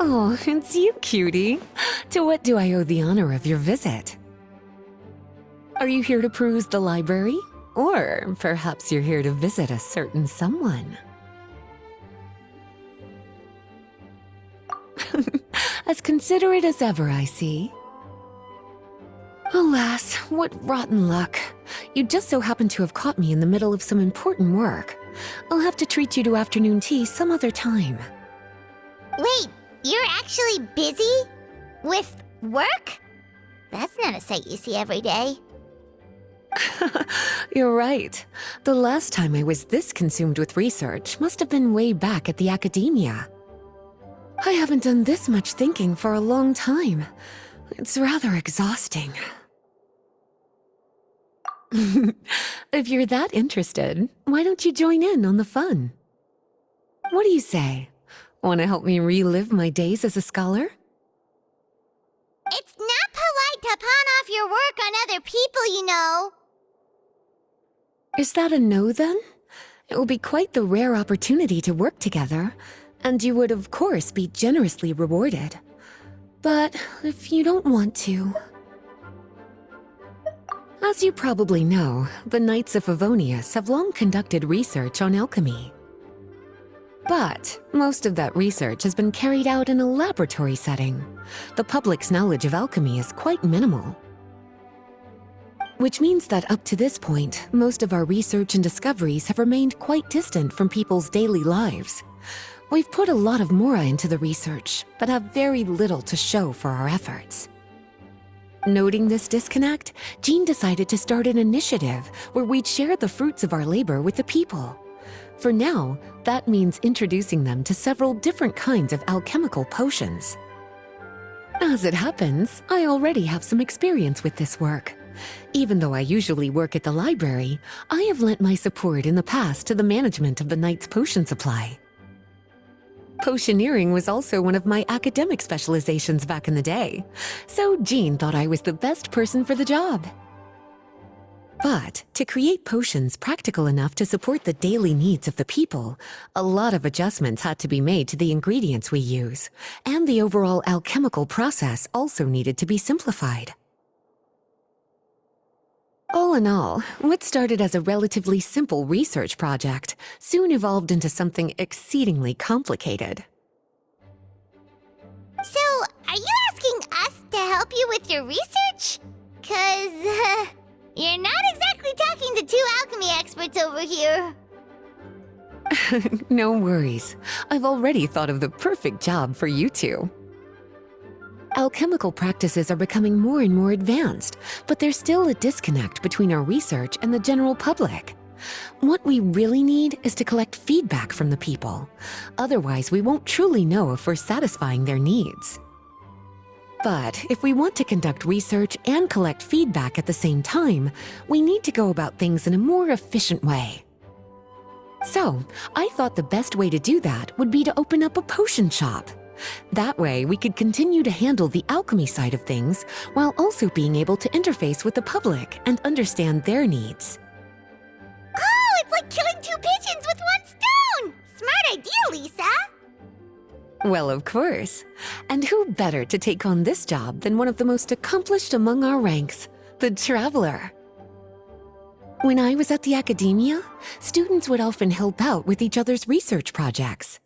Oh, it's you, cutie. To what do I owe the honor of your visit? Are you here to peruse the library? Or perhaps you're here to visit a certain someone? As considerate as ever, I see. Alas, what rotten luck. You just so happen to have caught me in the middle of some important work. I'll have to treat you to afternoon tea some other time. Wait, you're actually busy? With work? That's not a sight you see every day. You're right. The last time I was this consumed with research must have been way back at the academia. I haven't done this much thinking for a long time. It's rather exhausting. If you're that interested, why don't you join in on the fun? What do you say? Want to help me relive my days as a scholar? It's not polite to pawn off your work on other people, you know. Is that a no, then? It will be quite the rare opportunity to work together, and you would, of course, be generously rewarded. But if you don't want to... As you probably know, the Knights of Favonius have long conducted research on alchemy. But most of that research has been carried out in a laboratory setting. The public's knowledge of alchemy is quite minimal. Which means that up to this point, most of our research and discoveries have remained quite distant from people's daily lives. We've put a lot of mora into the research, but have very little to show for our efforts. Noting this disconnect, Jean decided to start an initiative where we'd share the fruits of our labor with the people. For now, that means introducing them to several different kinds of alchemical potions. As it happens, I already have some experience with this work. Even though I usually work at the library, I have lent my support in the past to the management of the Knight's potion supply. Potioneering was also one of my academic specializations back in the day, so Jean thought I was the best person for the job. But to create potions practical enough to support the daily needs of the people, a lot of adjustments had to be made to the ingredients we use, and the overall alchemical process also needed to be simplified. All in all, what started as a relatively simple research project soon evolved into something exceedingly complicated. So, are you asking us to help you with your research? 'Cause, you're not exactly talking to two alchemy experts over here. No worries. I've already thought of the perfect job for you two. Alchemical practices are becoming more and more advanced, but there's still a disconnect between our research and the general public. What we really need is to collect feedback from the people. Otherwise, we won't truly know if we're satisfying their needs. But if we want to conduct research and collect feedback at the same time, we need to go about things in a more efficient way. So, I thought the best way to do that would be to open up a potion shop. That way, we could continue to handle the alchemy side of things while also being able to interface with the public and understand their needs. Oh, it's like killing two pigeons with one stone! Smart idea, Lisa! Well, of course. And who better to take on this job than one of the most accomplished among our ranks, the Traveler? When I was at the academia, students would often help out with each other's research projects.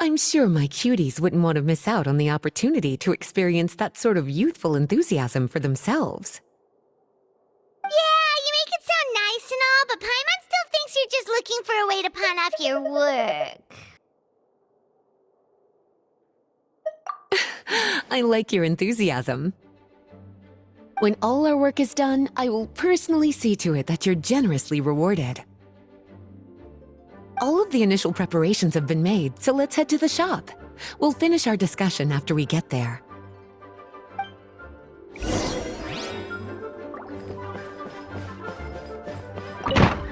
I'm sure my cuties wouldn't want to miss out on the opportunity to experience that sort of youthful enthusiasm for themselves. Yeah, you make it sound nice and all, but Paimon still thinks you're just looking for a way to pawn off your work. I like your enthusiasm. When all our work is done, I will personally see to it that you're generously rewarded. All of the initial preparations have been made, so let's head to the shop. We'll finish our discussion after we get there.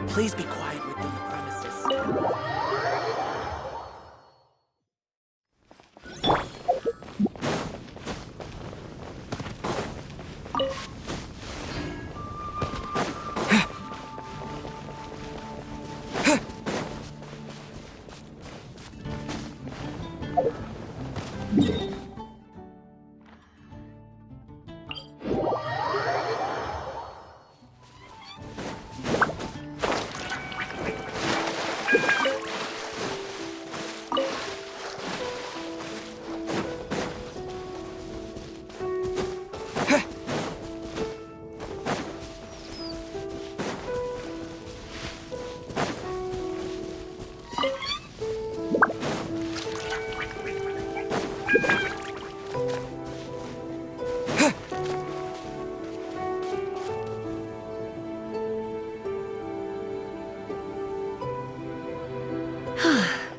Please be quiet within the premises.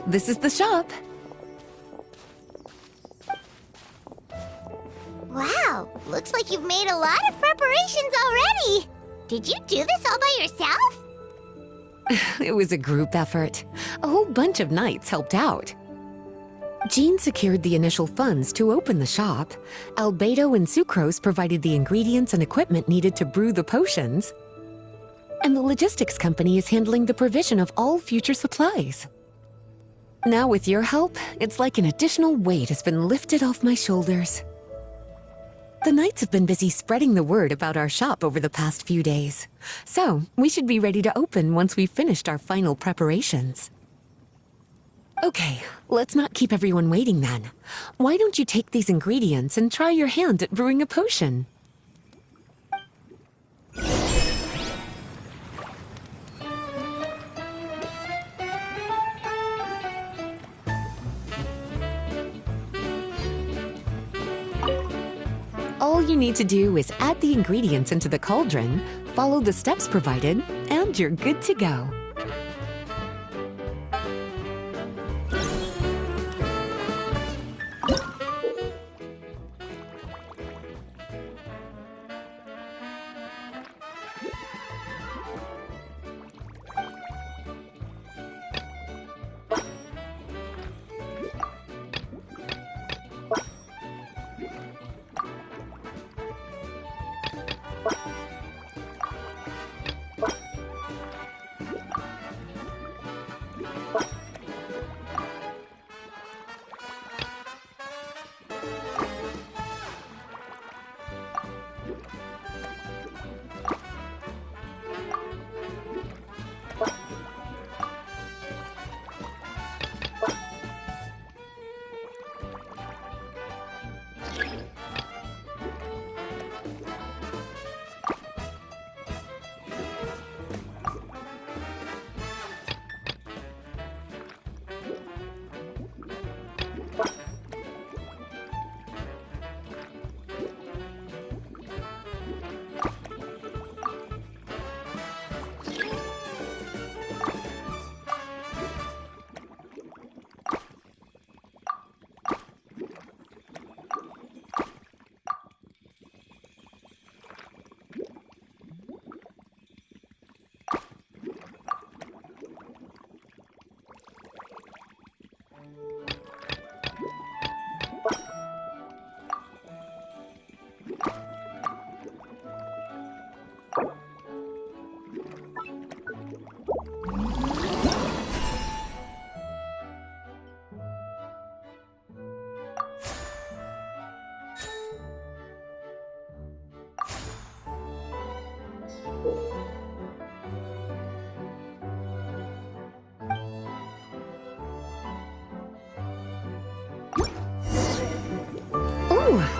this is the shop. Wow, looks like you've made a lot of preparations already. Did you do this all by yourself? It was a group effort. A whole bunch of knights helped out. Jean secured the initial funds to open the shop. Beidou and Sucrose provided the ingredients and equipment needed to brew the potions. And the logistics company is handling the provision of all future supplies. Now with your help, it's like an additional weight has been lifted off my shoulders. The knights have been busy spreading the word about our shop over the past few days. So, we should be ready to open once we've finished our final preparations. Okay, let's not keep everyone waiting then. Why don't you take these ingredients and try your hand at brewing a potion? All you need to do is add the ingredients into the cauldron, follow the steps provided, and you're good to go.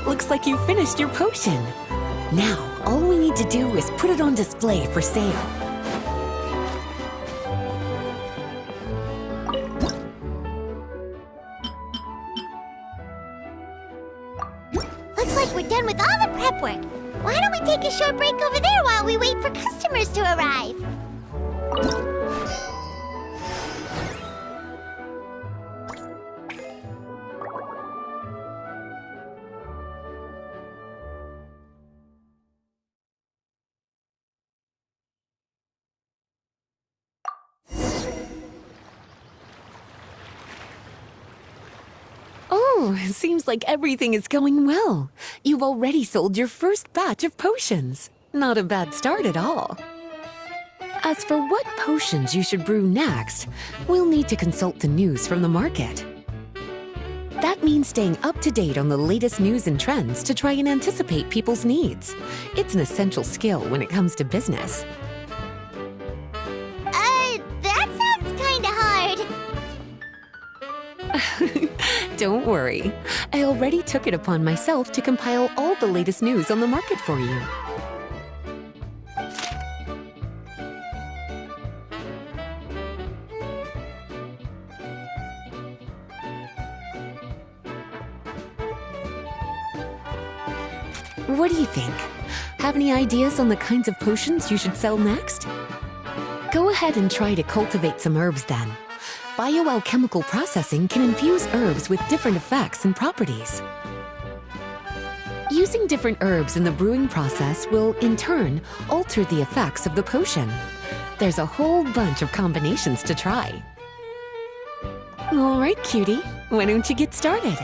Looks like you finished your potion. Now, all we need to do is put it on display for sale. Looks like we're done with all the prep work. Why don't we take a short break over there while we wait for customers to arrive? Oh, it seems like everything is going well. You've already sold your first batch of potions. Not a bad start at all. As for what potions you should brew next, we'll need to consult the news from the market. That means staying up to date on the latest news and trends to try and anticipate people's needs. It's an essential skill when it comes to business. That sounds kinda hard. Don't worry. I already took it upon myself to compile all the latest news on the market for you. What do you think? Have any ideas on the kinds of potions you should sell next? Go ahead and try to cultivate some herbs then. Bioalchemical processing can infuse herbs with different effects and properties. Using different herbs in the brewing process will, in turn, alter the effects of the potion. There's a whole bunch of combinations to try. All right, cutie, why don't you get started?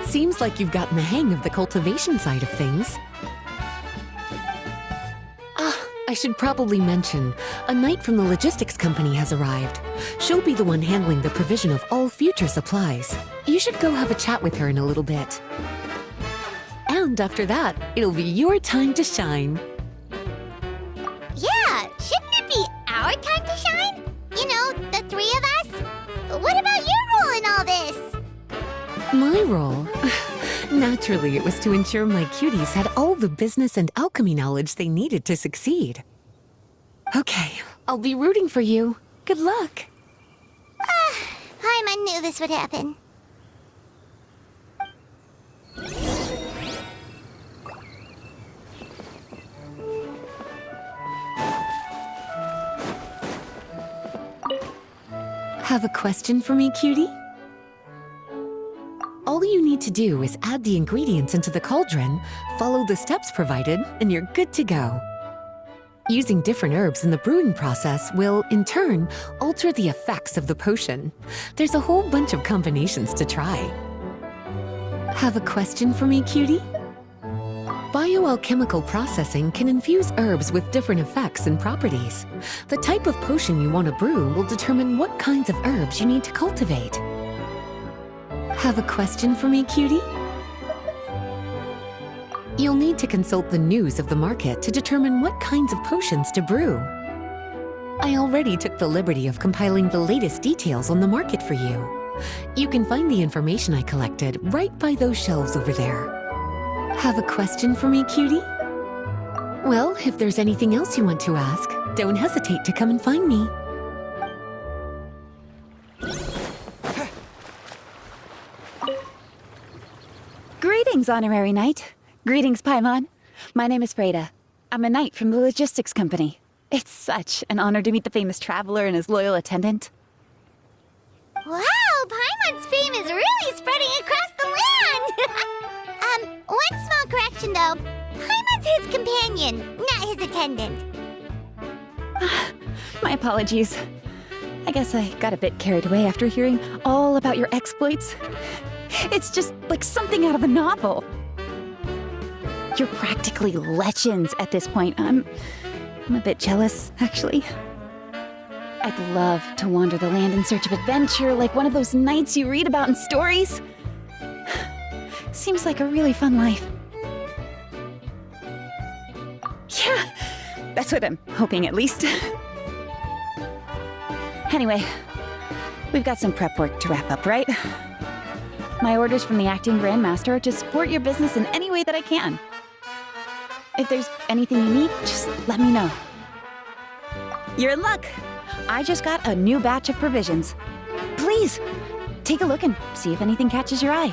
Seems like you've gotten the hang of the cultivation side of things. I should probably mention, a knight from the logistics company has arrived. She'll be the one handling the provision of all future supplies. You should go have a chat with her in a little bit. And after that, it'll be your time to shine. Yeah, shouldn't it be our time to shine? You know, the three of us? What about your role in all this? My role? Naturally, it was to ensure my cuties had all the business and alchemy knowledge they needed to succeed. Okay, I'll be rooting for you. Good luck. I knew this would happen. Have a question for me, cutie? All you need to do is add the ingredients into the cauldron, follow the steps provided, and you're good to go. Using different herbs in the brewing process will, in turn, alter the effects of the potion. There's a whole bunch of combinations to try. Have a question for me, cutie? Bioalchemical processing can infuse herbs with different effects and properties. The type of potion you want to brew will determine what kinds of herbs you need to cultivate. Have a question for me, cutie? You'll need to consult the news of the market to determine what kinds of potions to brew. I already took the liberty of compiling the latest details on the market for you. You can find the information I collected right by those shelves over there. Have a question for me, cutie? Well, if there's anything else you want to ask, don't hesitate to come and find me. Greetings, Hononary Knight. Greetings, Paimon. My name is Freda. I'm a knight from the logistics company. It's such an honor to meet the famous traveler and his loyal attendant. Wow, Paimon's fame is really spreading across the land! One small correction though. Paimon's his companion, not his attendant. My apologies. I guess I got a bit carried away after hearing all about your exploits. It's just like something out of a novel. You're practically legends at this point. I'm a bit jealous, actually. I'd love to wander the land in search of adventure like one of those knights you read about in stories. Seems like a really fun life. Yeah, that's what I'm hoping at least. Anyway, we've got some prep work to wrap up, right? My orders from the acting grandmaster are to support your business in any way that I can. If there's anything you need, just let me know. You're in luck. I just got a new batch of provisions. Please, take a look and see if anything catches your eye.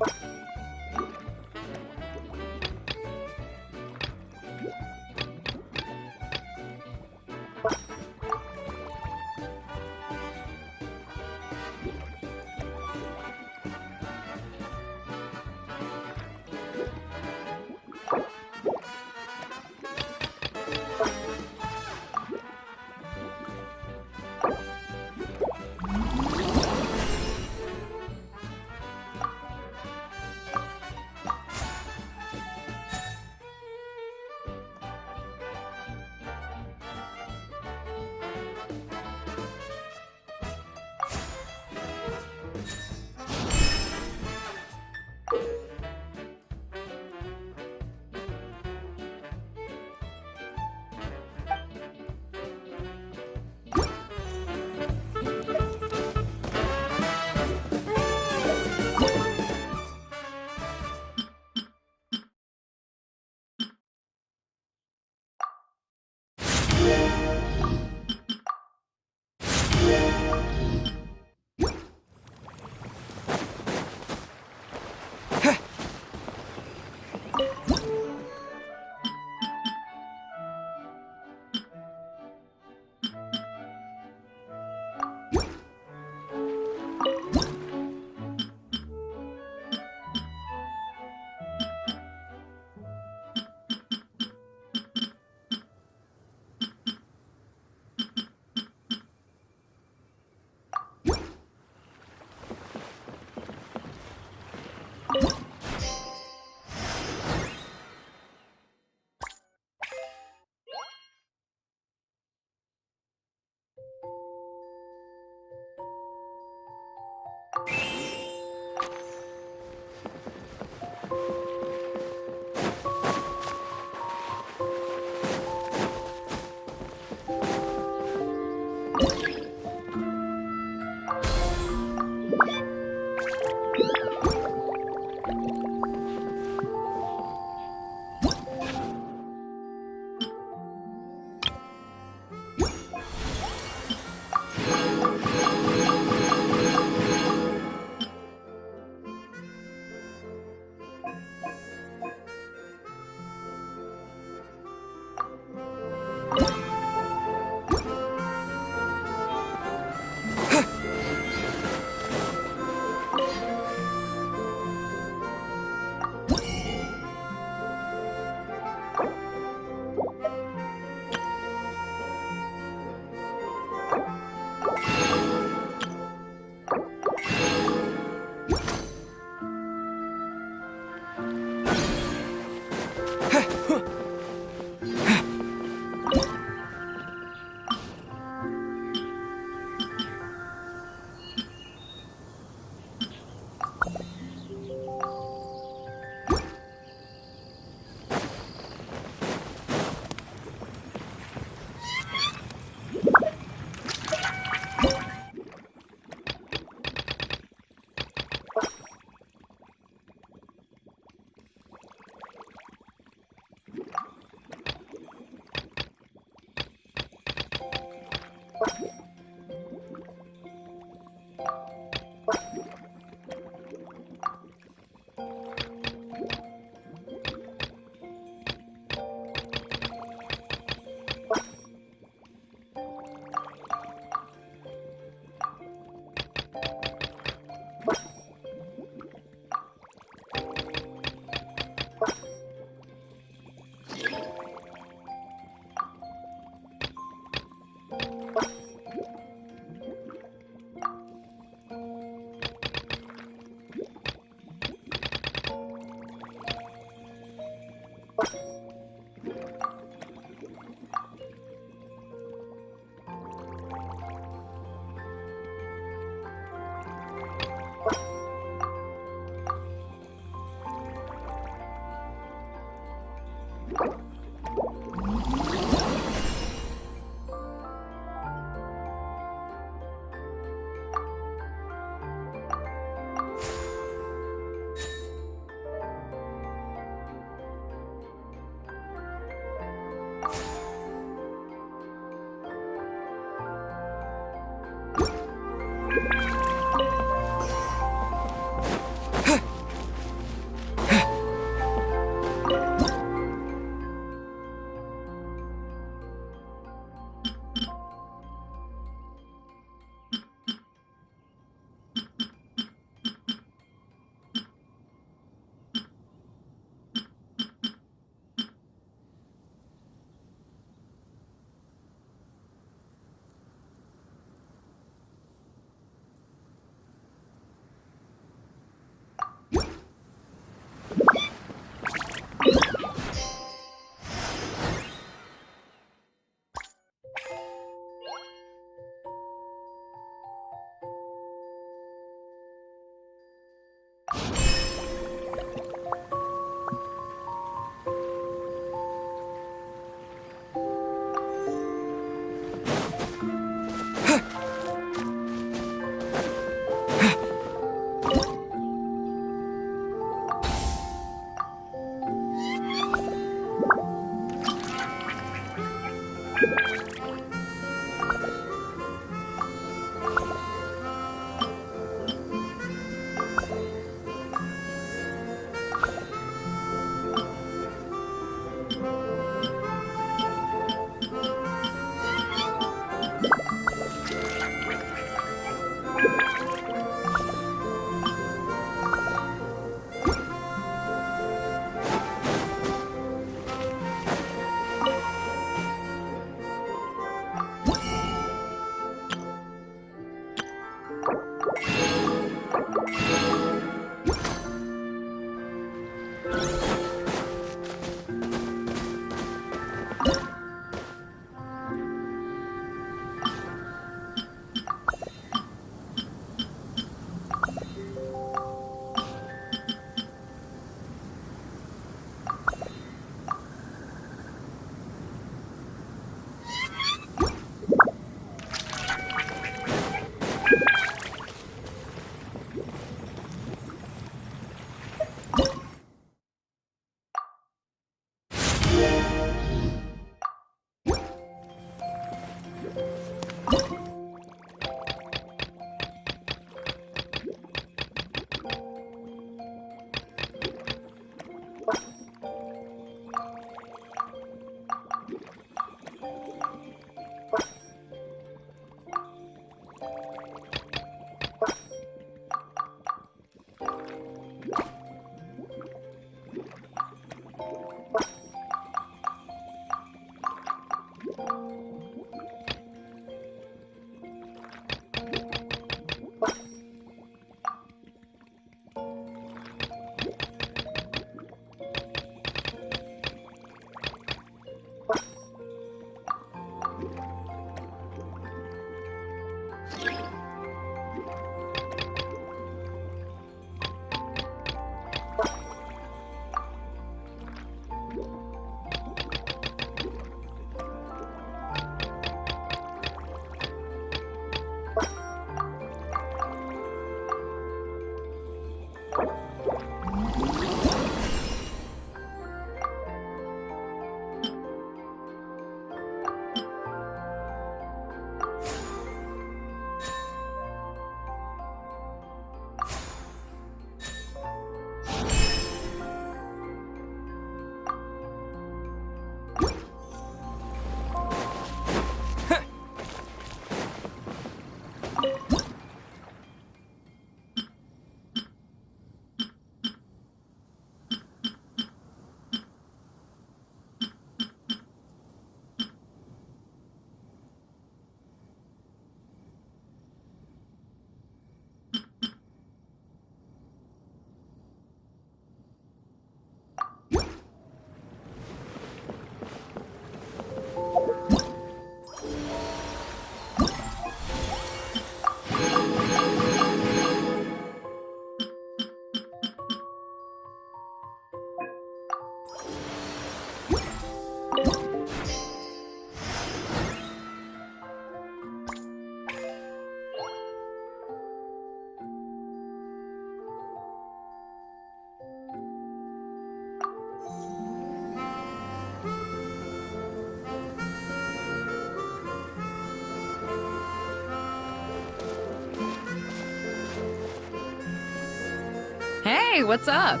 Hey, what's up?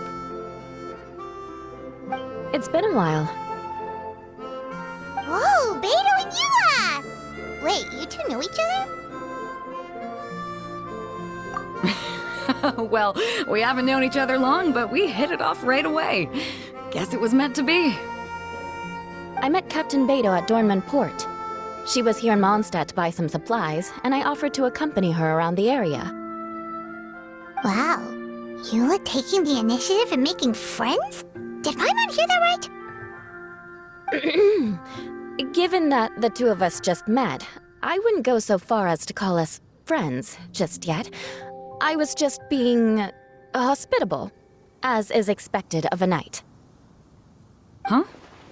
It's been a while. Whoa, Beidou and Eula! Wait, you two know each other? Well, we haven't known each other long, but we hit it off right away. Guess it was meant to be. I met Captain Beidou at Dornman Port. She was here in Mondstadt to buy some supplies, and I offered to accompany her around the area. Wow, Eula taking the initiative and making friends? Did Paimon hear that right? Given that the two of us just met, I wouldn't go so far as to call us friends just yet. I was just being hospitable, as is expected of a knight. Huh?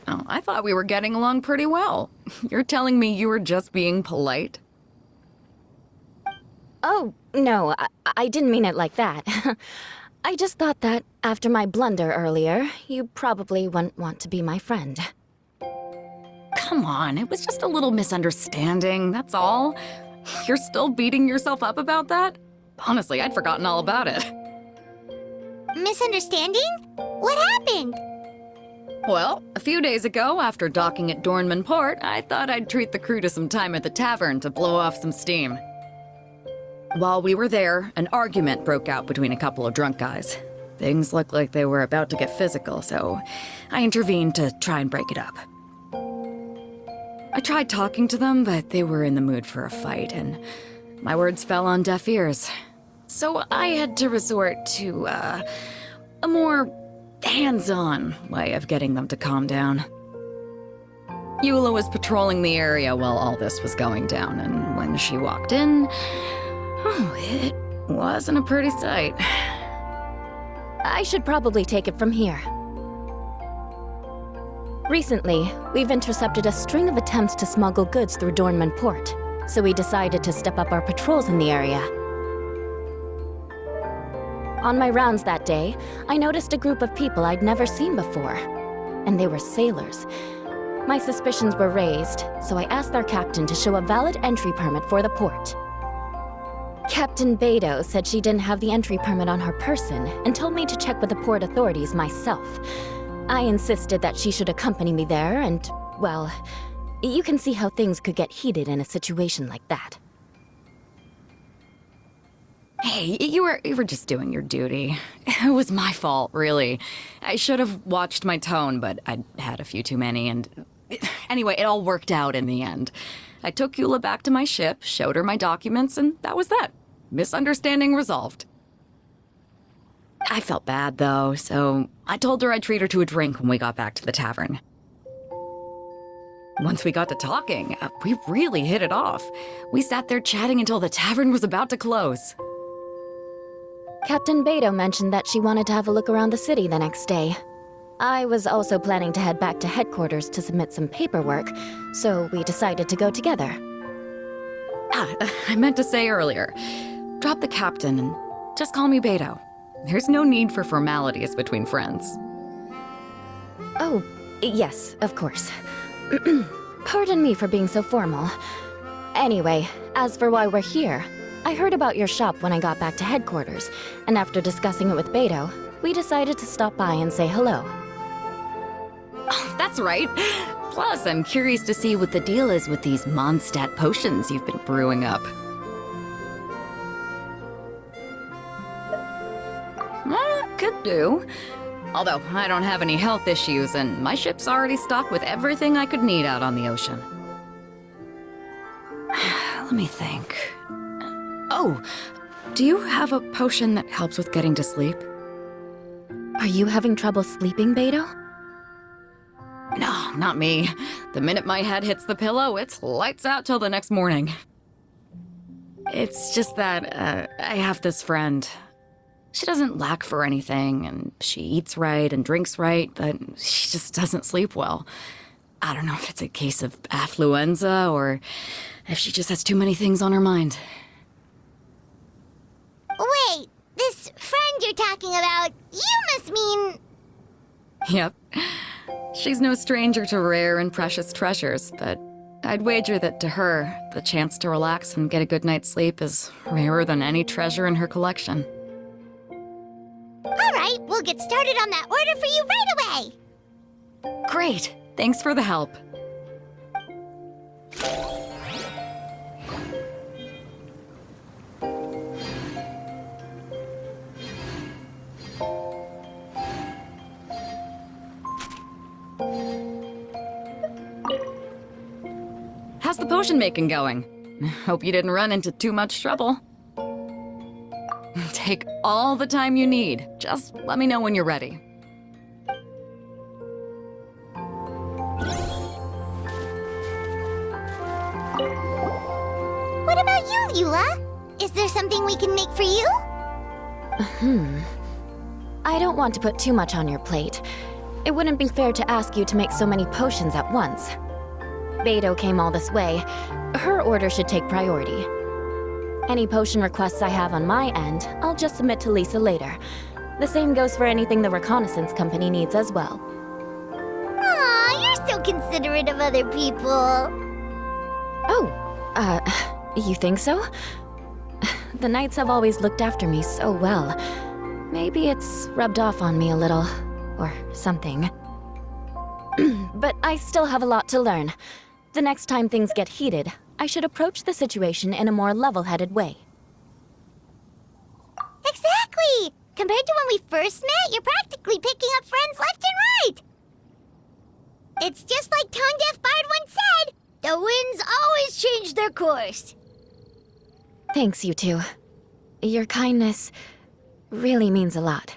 Oh, I thought we were getting along pretty well. You're telling me you were just being polite? Oh, no, I didn't mean it like that. I just thought that after my blunder earlier, you probably wouldn't want to be my friend. Come on, it was just a little misunderstanding, that's all. You're still beating yourself up about that? Honestly, I'd forgotten all about it. Misunderstanding? What happened? Well, a few days ago, after docking at Dornman Port, I thought I'd treat the crew to some time at the tavern to blow off some steam. While we were there, an argument broke out between a couple of drunk guys. Things looked like they were about to get physical, so I intervened to try and break it up. I tried talking to them, but they were in the mood for a fight, and my words fell on deaf ears. So I had to resort to, a more hands-on way of getting them to calm down. Eula was patrolling the area while all this was going down, and when she walked in, oh, it wasn't a pretty sight. I should probably take it from here. Recently, we've intercepted a string of attempts to smuggle goods through Dornman Port, so we decided to step up our patrols in the area. On my rounds that day, I noticed a group of people I'd never seen before, and they were sailors. My suspicions were raised, so I asked their captain to show a valid entry permit for the port. Captain Beidou said she didn't have the entry permit on her person and told me to check with the port authorities myself. I insisted that she should accompany me there, and, well, you can see how things could get heated in a situation like that. Hey, you were just doing your duty. It was my fault, really. I should have watched my tone, but I'd had a few too many, and anyway, it all worked out in the end. I took Eula back to my ship, showed her my documents, and that was that. Misunderstanding resolved. I felt bad, though, so I told her I'd treat her to a drink when we got back to the tavern. Once we got to talking, we really hit it off. We sat there chatting until the tavern was about to close. Captain Beidou mentioned that she wanted to have a look around the city the next day. I was also planning to head back to headquarters to submit some paperwork, so we decided to go together. I meant to say earlier, drop the captain and just call me Beidou. There's no need for formalities between friends. Oh, yes, of course. Pardon me for being so formal. Anyway, as for why we're here, I heard about your shop when I got back to headquarters, and after discussing it with Beidou, we decided to stop by and say hello. Oh, that's right. Plus, I'm curious to see what the deal is with these Mondstadt potions you've been brewing up. Could do. Although, I don't have any health issues, and my ship's already stocked with everything I could need out on the ocean. Let me think. Oh, do you have a potion that helps with getting to sleep? Are you having trouble sleeping, Beidou? No, not me. The minute my head hits the pillow, it's lights out till the next morning. It's just that, I have this friend. She doesn't lack for anything, and she eats right and drinks right, but she just doesn't sleep well. I don't know if it's a case of affluenza or if she just has too many things on her mind. Wait, this friend you're talking about, you must mean... Yep. She's no stranger to rare and precious treasures, but I'd wager that to her, the chance to relax and get a good night's sleep is rarer than any treasure in her collection. All right, We'll get started on that order for you right away. Great! Thanks for the help. How's the potion making going? Hope you didn't run into too much trouble. Take all the time you need. Just let me know when you're ready. What about you, Eula? Is there something we can make for you? I don't want to put too much on your plate. It wouldn't be fair to ask you to make so many potions at once. Beidou came all this way. Her order should take priority. Any potion requests I have on my end, I'll just submit to Lisa later. The same goes for anything the reconnaissance company needs as well. Aw, you're so considerate of other people. Oh, you think so? The Knights have always looked after me so well. Maybe it's rubbed off on me a little, or something. But I still have a lot to learn. The next time things get heated, I should approach the situation in a more level-headed way. Exactly! Compared to when we first met, you're practically picking up friends left and right. It's just like Tone Deaf Bard once said, the winds always change their course. Thanks, you two. Your kindness really means a lot.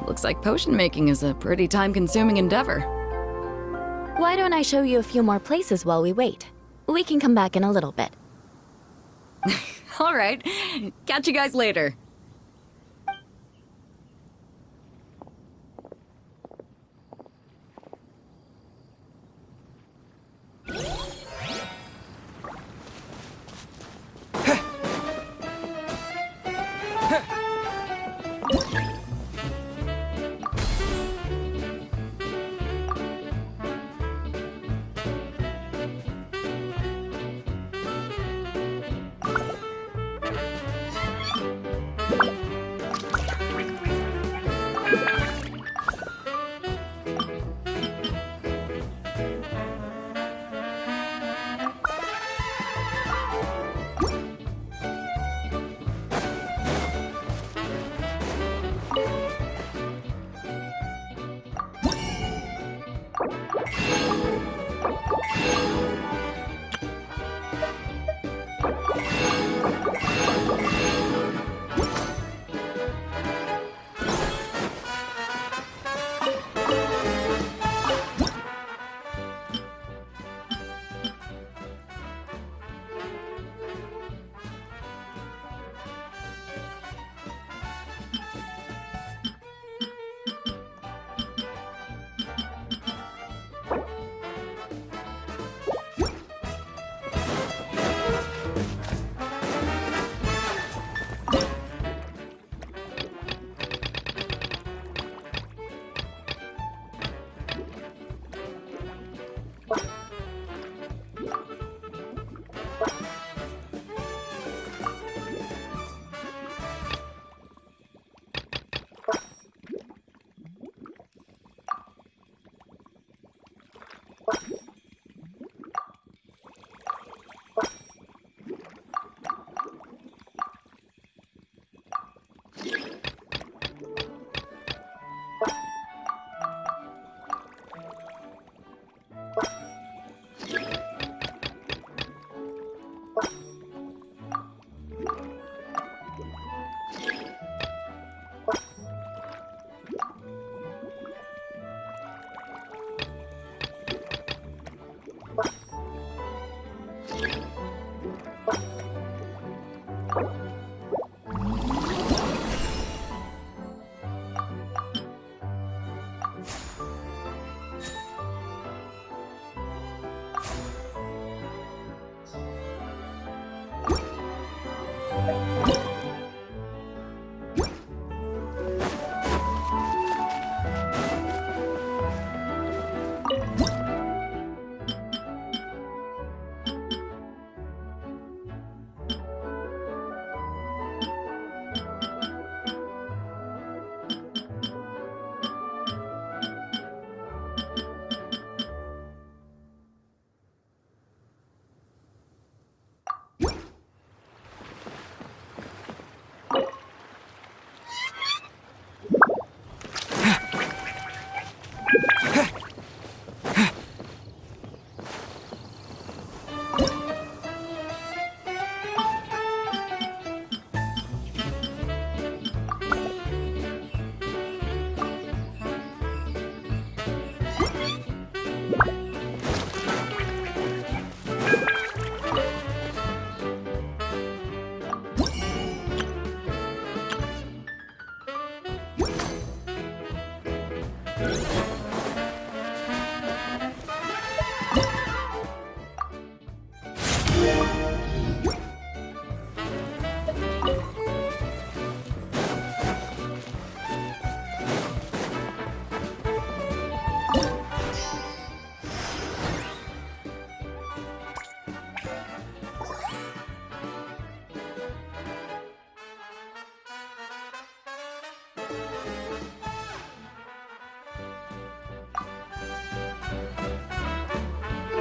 Looks like potion making is a pretty time-consuming endeavor. Why don't I show you a few more places while we wait? We can come back in a little bit. All right. Catch you guys later.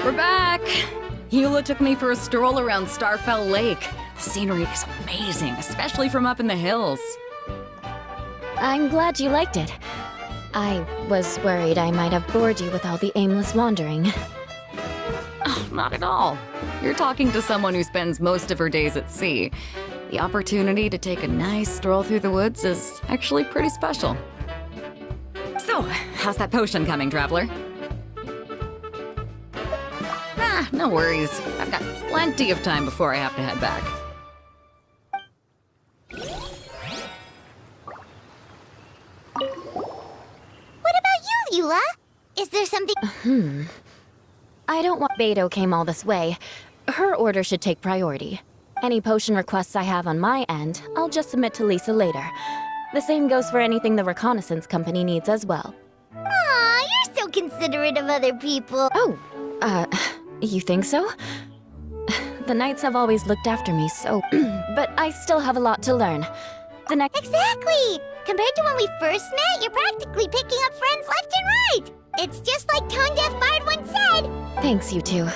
We're back! Eula took me for a stroll around Starfell Lake. The scenery is amazing, especially from up in the hills. I'm glad you liked it. I was worried I might have bored you with all the aimless wandering. Oh, not at all. You're talking to someone who spends most of her days at sea. The opportunity to take a nice stroll through the woods is actually pretty special. So, how's that potion coming, traveler? Ah, no worries. I've got plenty of time before I have to head back. What about you, Eula? Is there something... I don't want Beidou came all this way. Her order should take priority. Any potion requests I have on my end, I'll just submit to Lisa later. The same goes for anything the reconnaissance company needs as well. Aw, you're so considerate of other people. Oh, you think so? The Knights have always looked after me, so... but I still have a lot to learn. The next... Exactly! Compared to when we first met, you're practically picking up friends left and right! It's just like Tone Deaf Bard once said! Thanks, you two.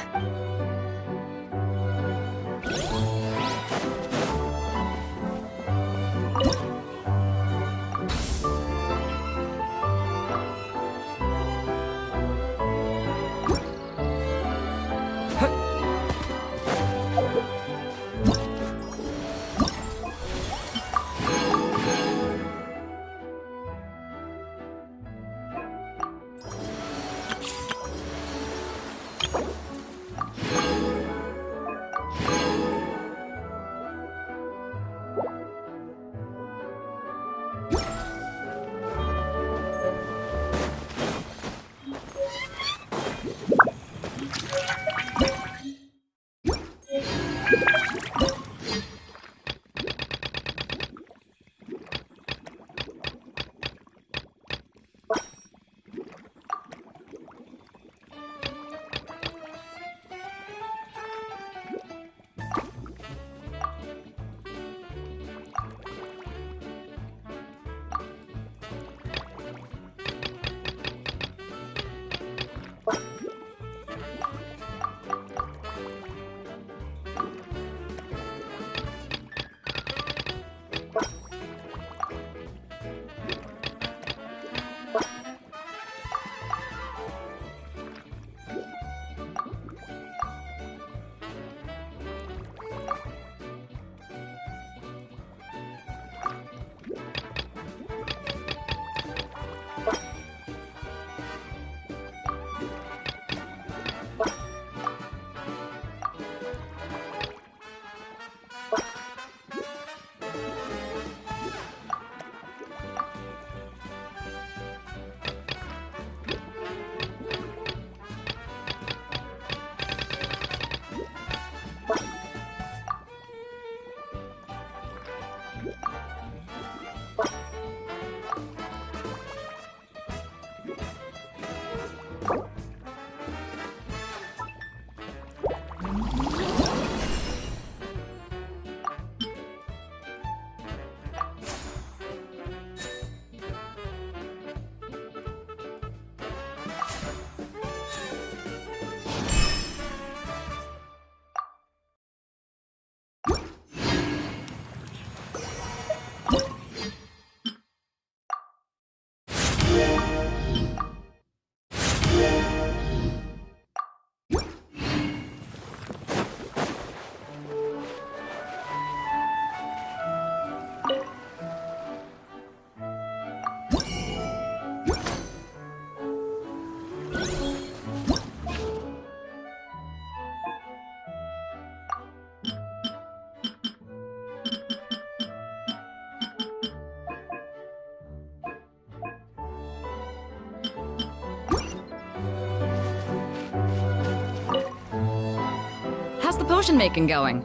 How's the potion making going?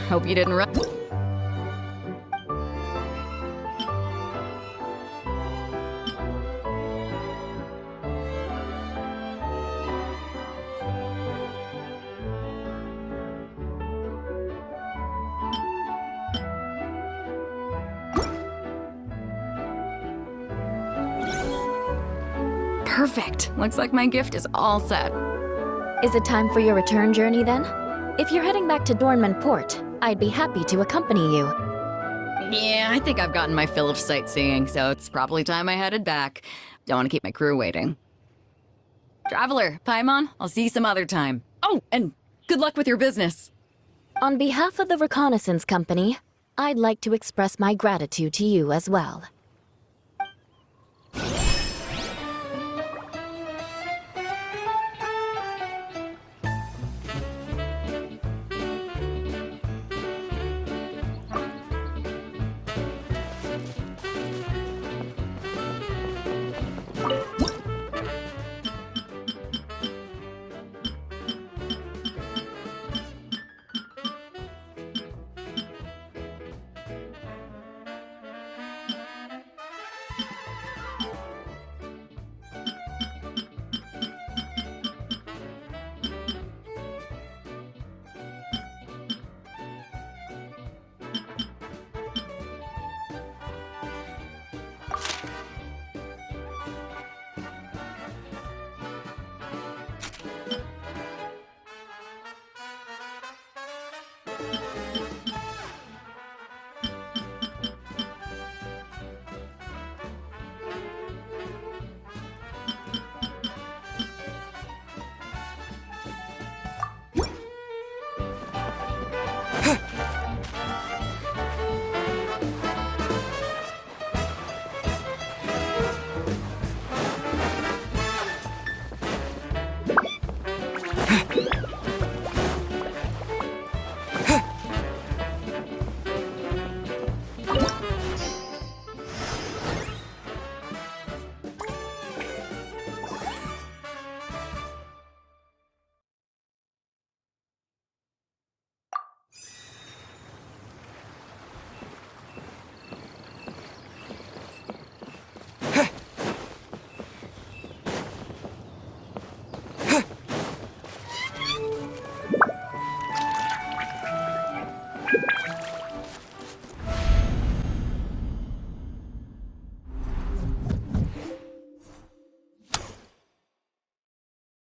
Hope you didn't run. Perfect. Looks like my gift is all set. Is it time for your return journey then? If you're heading back to Dornman Port, I'd be happy to accompany you. Yeah, I think I've gotten my fill of sightseeing, so it's probably time I headed back. Don't want to keep my crew waiting. Traveler, Paimon, I'll see you some other time. Oh, and good luck with your business. On behalf of the reconnaissance company, I'd like to express my gratitude to you as well.